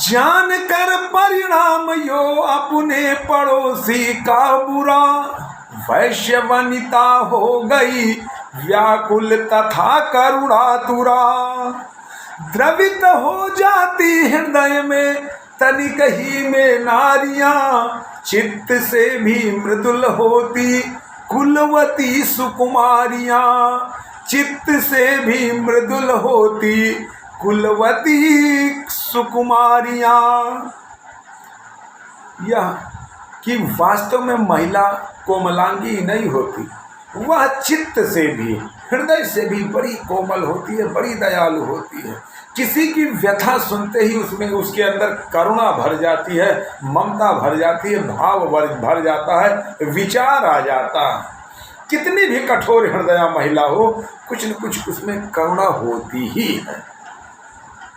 जान कर परिणाम यो अपने पड़ोसी का बुरा, वैश्य वनिता हो गई व्याकुल तथा करुणातुरा। द्रवित हो जाती हृदय में तनिक ही में नारियां, चित्त से भी मृदुल होती कुलवती सुकुमारियां, चित्त से भी मृदुल होती कुलवती सुकुमारियां। यह कि वास्तव में महिला कोमलांगी नहीं होती, वह चित्त से भी हृदय से भी बड़ी कोमल होती है, बड़ी दयालु होती है। किसी की व्यथा सुनते ही उसमें उसके अंदर करुणा भर जाती है, ममता भर जाती है, भाव भर जाता है, विचार आ जाता है। कितनी भी कठोर हृदय महिला हो, कुछ न कुछ उसमें करुणा होती ही है।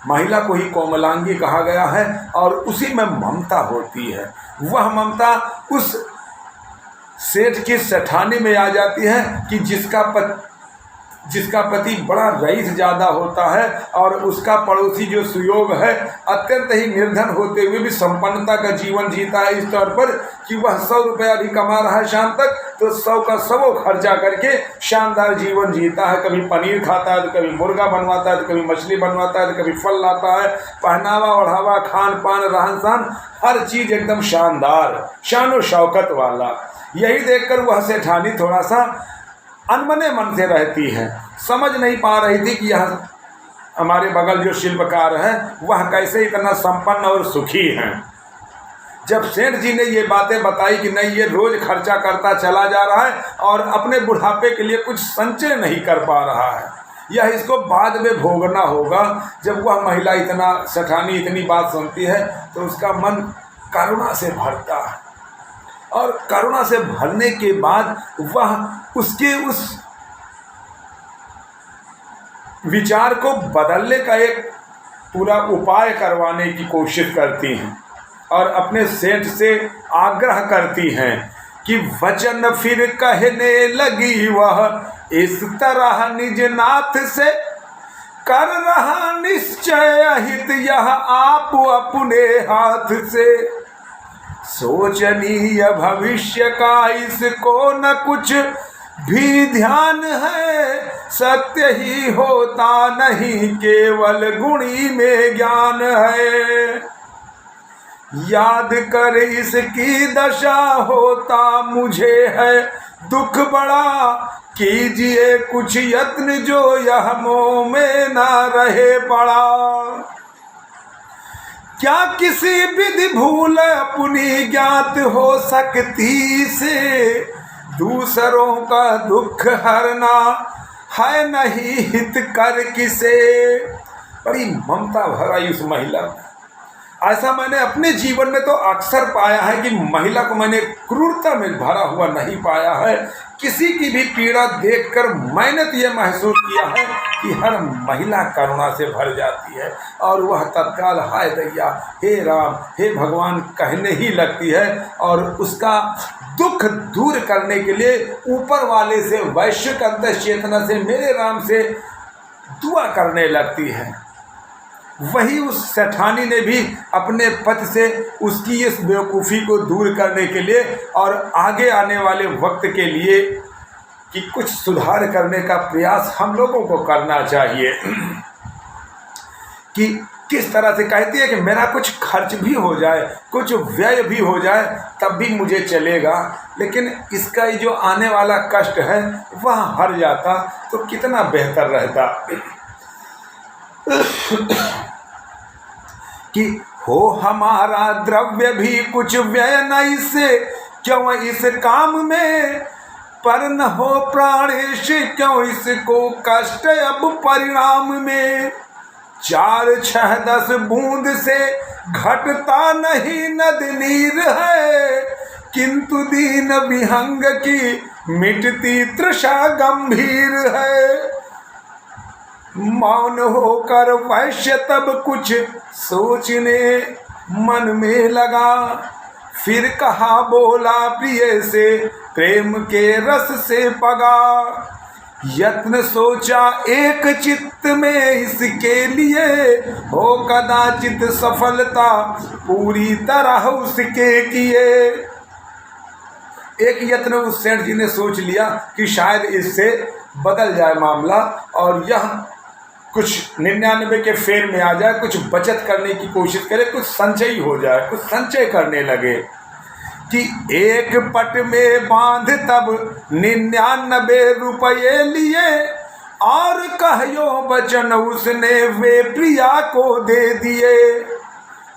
महिला को ही कोमलांगी कहा गया है और उसी में ममता होती है। वह ममता उस सेठ की सेठानी में आ जाती है कि जिसका पति बड़ा रईस ज़्यादा होता है और उसका पड़ोसी जो सुयोग है अत्यंत ही निर्धन होते हुए भी संपन्नता का जीवन जीता है, इस तौर पर कि वह 100 रुपया भी कमा रहा है शाम तक तो 100 का 100 खर्चा करके शानदार जीवन जीता है। कभी पनीर खाता है तो कभी मुर्गा बनवाता है तो कभी मछली बनवाता है तो कभी फल लाता है। पहनावा ओढ़ावा खान पान रहन सहन हर चीज़ एकदम शानदार, शानो शौकत वाला। यही देखकर वह सेठानी थोड़ा सा अनमने मन से रहती है, समझ नहीं पा रही थी कि यह हमारे बगल जो शिल्पकार है वह कैसे इतना संपन्न और सुखी हैं। जब सेठ जी ने ये बातें बताई कि नहीं, ये रोज खर्चा करता चला जा रहा है और अपने बुढ़ापे के लिए कुछ संचय नहीं कर पा रहा है, यह इसको बाद में भोगना होगा। जब वह महिला इतना सेठानी इतनी बात सुनती है तो उसका मन करुणा से भरता है और करुणा से भरने के बाद वह उसके उस विचार को बदलने का एक पूरा उपाय करवाने की कोशिश करती हैं और अपने सेठ से आग्रह करती हैं कि वचन फिर कहने लगी वह इस तरह निज नाथ से, कर रहा निश्चय हित यह आप अपने हाथ से। सोचनीय भविष्य का इसको न कुछ भी ध्यान है, सत्य ही होता नहीं केवल गुणी में ज्ञान है। याद कर इसकी दशा होता मुझे है दुख बड़ा, कीजिए कुछ यत्न जो यह मोह में न रहे पड़ा। क्या किसी विधि भूल अपनी ज्ञात हो सकती से, दूसरों का दुख हरना है नहीं हित कर किसे। बड़ी ममता भरा उस महिला में। ऐसा मैंने अपने जीवन में तो अक्सर पाया है कि महिला को मैंने क्रूरता में भरा हुआ नहीं पाया है। किसी की भी पीड़ा देखकर मैंने तो यह महसूस किया है कि हर महिला करुणा से भर जाती है और वह तत्काल हाय दैया, हे राम, हे भगवान कहने ही लगती है और उसका दुख दूर करने के लिए ऊपर वाले से, वैश्विक अंतर चेतना से, मेरे राम से दुआ करने लगती है। वही उस सेठानी ने भी अपने पति से उसकी इस बेवकूफ़ी को दूर करने के लिए और आगे आने वाले वक्त के लिए कि कुछ सुधार करने का प्रयास हम लोगों को करना चाहिए कि किस तरह से कहती है कि मेरा कुछ खर्च भी हो जाए, कुछ व्यय भी हो जाए तब भी मुझे चलेगा, लेकिन इसका ये जो आने वाला कष्ट है वह हर जाता तो कितना बेहतर रहता। कि हो हमारा द्रव्य भी कुछ व्यय नहीं से, क्यों इस काम में पर न हो प्राणेश, क्यों इसको कष्ट अब परिणाम में। 4, 6, 10 बूंद से घटता नहीं नद नीर है, किंतु दीन विहंग की मिटती तृषा गंभीर है। मौन होकर वैश्य तब कुछ सोचने मन में लगा, फिर कहा बोला प्रिय से प्रेम के रस से पगा। यत्न सोचा एक चित्त में इसके लिए, हो कदाचित सफलता पूरी तरह उसके किए। एक यत्न उस सेठ जी ने सोच लिया कि शायद इससे बदल जाए मामला और यह कुछ 99 के फेर में आ जाए, कुछ बचत करने की कोशिश करे, कुछ संचय हो जाए, कुछ संचय करने लगे कि एक पट में बांध तब 99 रुपये लिए, और कहियो वचन उसने वे प्रिया को दे दिए।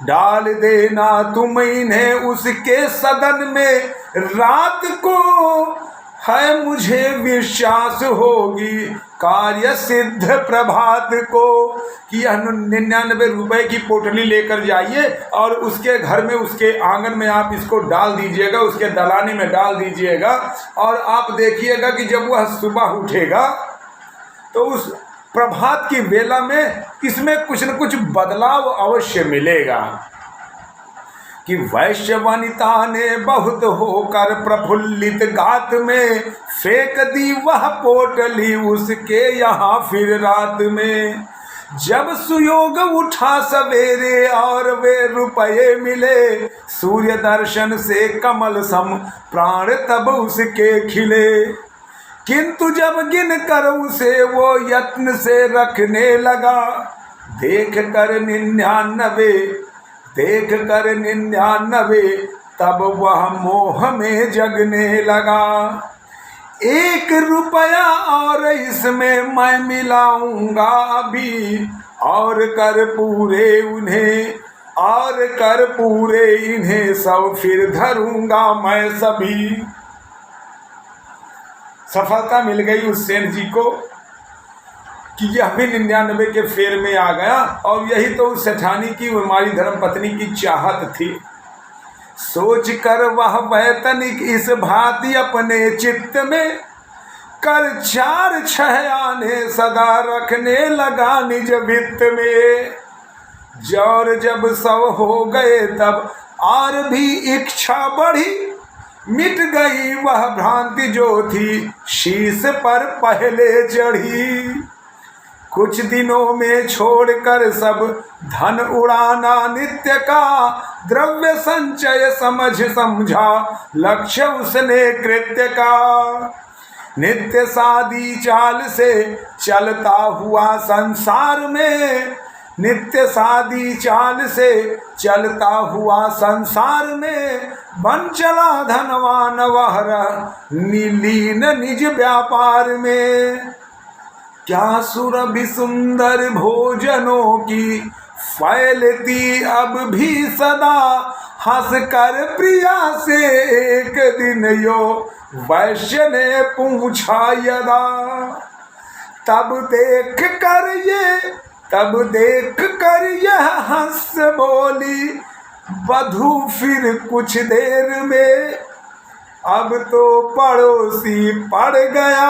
डाल देना तुम इन्हें उसके सदन में रात को, है मुझे विश्वास होगी कार्य सिद्ध प्रभात को। कि यह 99 रुपए की पोटली लेकर जाइए और उसके घर में, उसके आंगन में आप इसको डाल दीजिएगा, उसके दलाने में डाल दीजिएगा, और आप देखिएगा कि जब वह सुबह उठेगा तो उस प्रभात की वेला में इसमें कुछ न कुछ बदलाव अवश्य मिलेगा। कि वैश्य वनिता ने बहुत होकर प्रफुल्लित गात में फेंक दी वह पोटली उसके यहाँ फिर रात में। जब सुयोग उठा सवेरे और वे रुपये मिले, सूर्य दर्शन से कमल सम प्राण तब उसके खिले। किंतु जब गिन कर उसे वो यत्न से रखने लगा, देख कर 99 तब वह मोह में जगने लगा। 1 रुपया और इसमें मैं मिलाऊंगा अभी, और कर पूरे इन्हें सब फिर धरूंगा मैं सभी। सफलता मिल गई उस सेठ जी को कि यह भी 99 के फेर में आ गया, और यही तो उस सेठानी की, हमारी धर्मपत्नी की चाहत थी। सोच कर वह वैतनिक इस भांति अपने चित्त में, कर 4-6 आने सदा रखने लगा निज वित्त में। और जब सब हो गए तब और भी इच्छा बढ़ी, मिट गई वह भ्रांति जो थी शीश पर पहले चढ़ी। कुछ दिनों में छोड़कर सब धन उड़ाना नित्य का, द्रव्य संचय समझा लक्ष्य उसने कृत्य का। नित्य सादी चाल से चलता हुआ संसार में, नित्य सादी चाल से चलता हुआ संसार में, बन चला धनवान वह लीन निज व्यापार में। क्या सुरभि सुंदर भोजनों की फैलती अब भी सदा, हंस कर प्रिया से एक दिन यो वैश्य ने पूछा यदा। तब देख कर यह हंस बोली वधू फिर कुछ देर में, अब तो पड़ोसी पड़ गया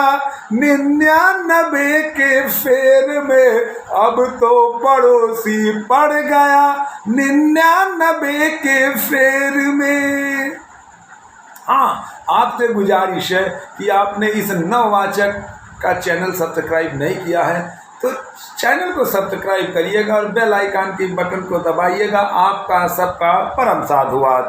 99 के फेर में, अब तो पड़ोसी पड़ गया 99 के फेर में। हाँ, आपसे गुजारिश है कि आपने इस नववाचक का चैनल सब्सक्राइब नहीं किया है तो चैनल को सब्सक्राइब करिएगा और बेल आइकन की बटन को दबाइएगा। आपका सबका परम साधुवाद।